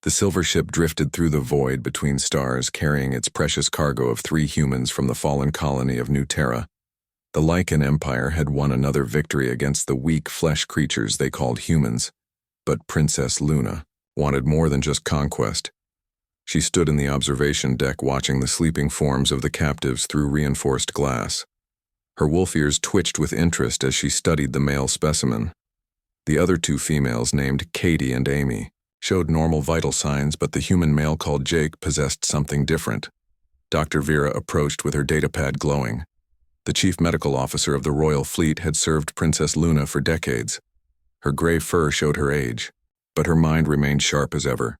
The silver ship drifted through the void between stars, carrying its precious cargo of 3 humans from the fallen colony of New Terra. The Lycan Empire had won another victory against the weak flesh creatures they called humans, but Princess Luna wanted more than just conquest. She stood in the observation deck watching the sleeping forms of the captives through reinforced glass. Her wolf ears twitched with interest as she studied the male specimen. The other 2 females, named Katie and Amy, showed normal vital signs, but the human male called Jake possessed something different. Dr. Vera approached with her datapad glowing. The chief medical officer of the Royal Fleet had served Princess Luna for decades. Her gray fur showed her age, but her mind remained sharp as ever.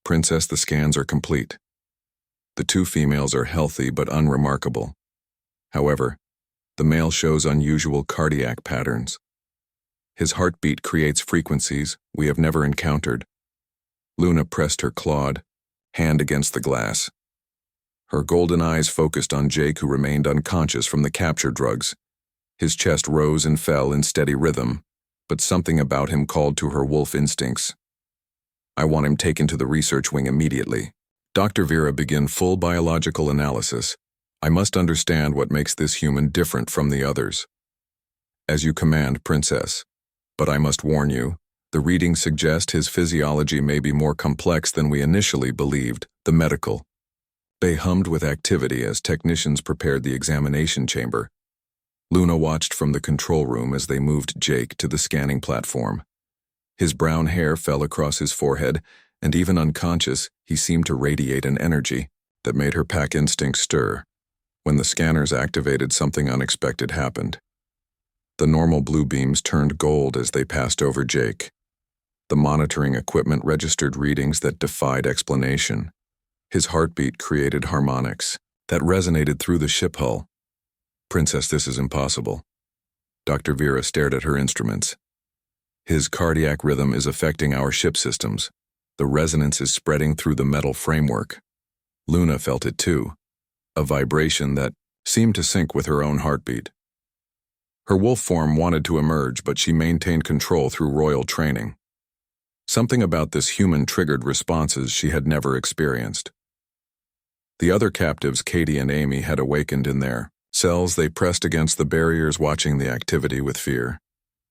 Princess, the scans are complete. The 2 females are healthy but unremarkable. However, the male shows unusual cardiac patterns. His heartbeat creates frequencies we have never encountered. Luna pressed her clawed hand against the glass. Her golden eyes focused on Jake, who remained unconscious from the capture drugs. His chest rose and fell in steady rhythm, but something about him called to her wolf instincts. I want him taken to the research wing immediately. Dr. Vera began full biological analysis. I must understand what makes this human different from the others. As you command, Princess. But I must warn you, the readings suggest his physiology may be more complex than we initially believed. The medical bay hummed with activity as technicians prepared the examination chamber. Luna watched from the control room as they moved Jake to the scanning platform. His brown hair fell across his forehead, and even unconscious, he seemed to radiate an energy that made her pack instinct stir. When the scanners activated, something unexpected happened. The normal blue beams turned gold as they passed over Jake. The monitoring equipment registered readings that defied explanation. His heartbeat created harmonics that resonated through the ship hull. Princess, this is impossible. Dr. Vera stared at her instruments. His cardiac rhythm is affecting our ship systems. The resonance is spreading through the metal framework. Luna felt it too, a vibration that seemed to sync with her own heartbeat. Her wolf form wanted to emerge, but she maintained control through royal training. Something about this human triggered responses she had never experienced. The other captives, Katie and Amy, had awakened in their cells. They pressed against the barriers, watching the activity with fear.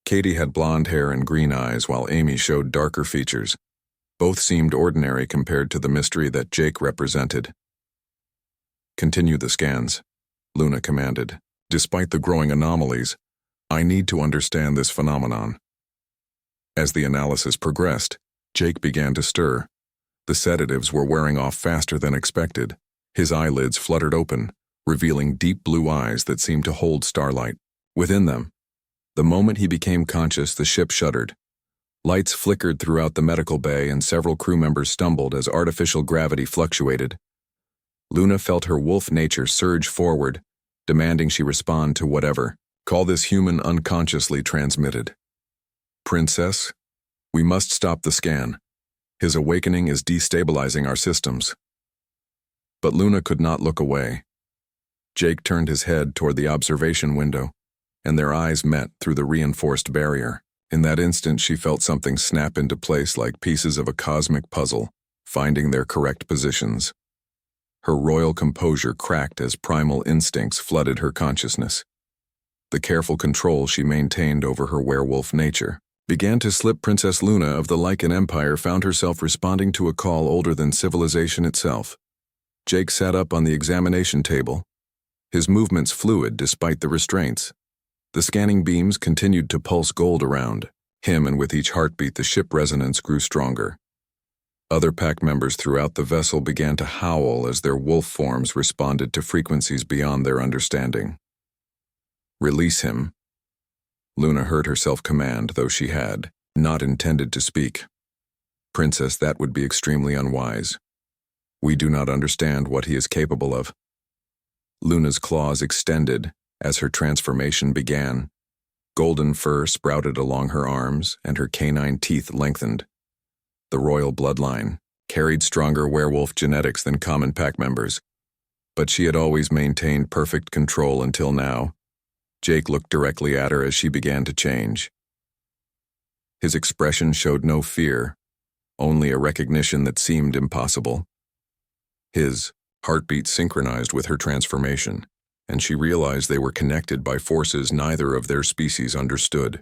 Katie had blonde hair and green eyes, while Amy showed darker features. Both seemed ordinary compared to the mystery that Jake represented. Continue the scans, Luna commanded. Despite the growing anomalies, I need to understand this phenomenon. As the analysis progressed, Jake began to stir. The sedatives were wearing off faster than expected. His eyelids fluttered open, revealing deep blue eyes that seemed to hold starlight within them. The moment he became conscious, the ship shuddered. Lights flickered throughout the medical bay, and several crew members stumbled as artificial gravity fluctuated. Luna felt her wolf nature surge forward, demanding she respond to whatever call this human unconsciously transmitted. Princess, we must stop the scan. His awakening is destabilizing our systems. But Luna could not look away. Jake turned his head toward the observation window, and their eyes met through the reinforced barrier. In that instant, she felt something snap into place like pieces of a cosmic puzzle, finding their correct positions. Her royal composure cracked as primal instincts flooded her consciousness. The careful control she maintained over her werewolf nature began to slip. Princess Luna of the Lycan Empire found herself responding to a call older than civilization itself. Jake sat up on the examination table, his movements fluid despite the restraints. The scanning beams continued to pulse gold around him, and with each heartbeat the ship resonance grew stronger. Other pack members throughout the vessel began to howl as their wolf forms responded to frequencies beyond their understanding. Release him. Luna heard herself command, though she had not intended to speak. Princess, that would be extremely unwise. We do not understand what he is capable of. Luna's claws extended as her transformation began. Golden fur sprouted along her arms, and her canine teeth lengthened. The royal bloodline carried stronger werewolf genetics than common pack members, but she had always maintained perfect control until now. Jake looked directly at her as she began to change. His expression showed no fear, only a recognition that seemed impossible. His heartbeat synchronized with her transformation, and she realized they were connected by forces neither of their species understood.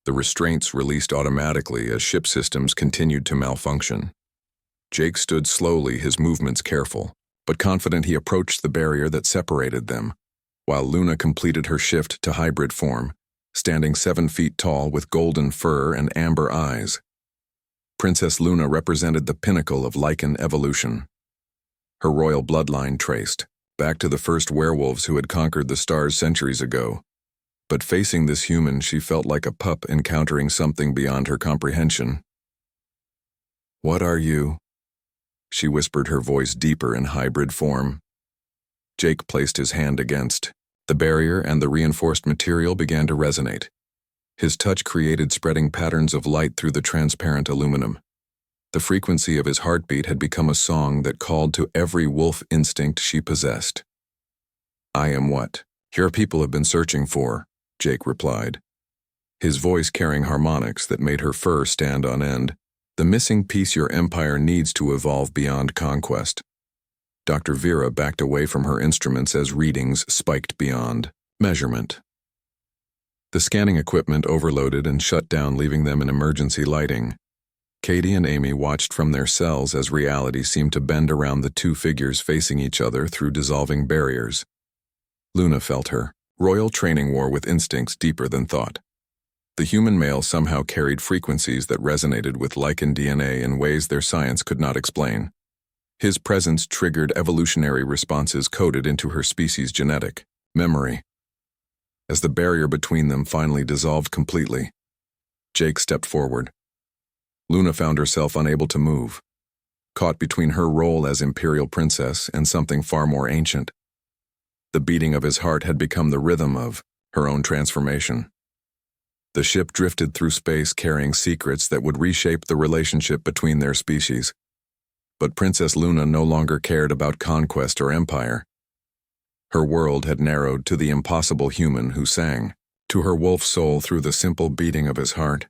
The restraints released automatically as ship systems continued to malfunction. Jake stood slowly, his movements careful, but confident he approached the barrier that separated them, while Luna completed her shift to hybrid form, standing 7 feet tall with golden fur and amber eyes. Princess Luna represented the pinnacle of lichen evolution. Her royal bloodline traced back to the first werewolves who had conquered the stars centuries ago. But facing this human, she felt like a pup encountering something beyond her comprehension. "What are you?" she whispered, her voice deeper in hybrid form. Jake placed his hand against the barrier, and the reinforced material began to resonate. His touch created spreading patterns of light through the transparent aluminum. The frequency of his heartbeat had become a song that called to every wolf instinct she possessed. "I am what your people have been searching for," Jake replied, his voice carrying harmonics that made her fur stand on end. "The missing piece your empire needs to evolve beyond conquest." Dr. Vera backed away from her instruments as readings spiked beyond measurement. The scanning equipment overloaded and shut down, leaving them in emergency lighting. Katie and Amy watched from their cells as reality seemed to bend around the two figures facing each other through dissolving barriers. Luna felt her royal training war with instincts deeper than thought. The human male somehow carried frequencies that resonated with lichen DNA in ways their science could not explain. His presence triggered evolutionary responses coded into her species' genetic memory. As the barrier between them finally dissolved completely, Jake stepped forward. Luna found herself unable to move, caught between her role as imperial princess and something far more ancient. The beating of his heart had become the rhythm of her own transformation. The ship drifted through space carrying secrets that would reshape the relationship between their species. But Princess Luna no longer cared about conquest or empire. Her world had narrowed to the impossible human who sang to her wolf soul through the simple beating of his heart.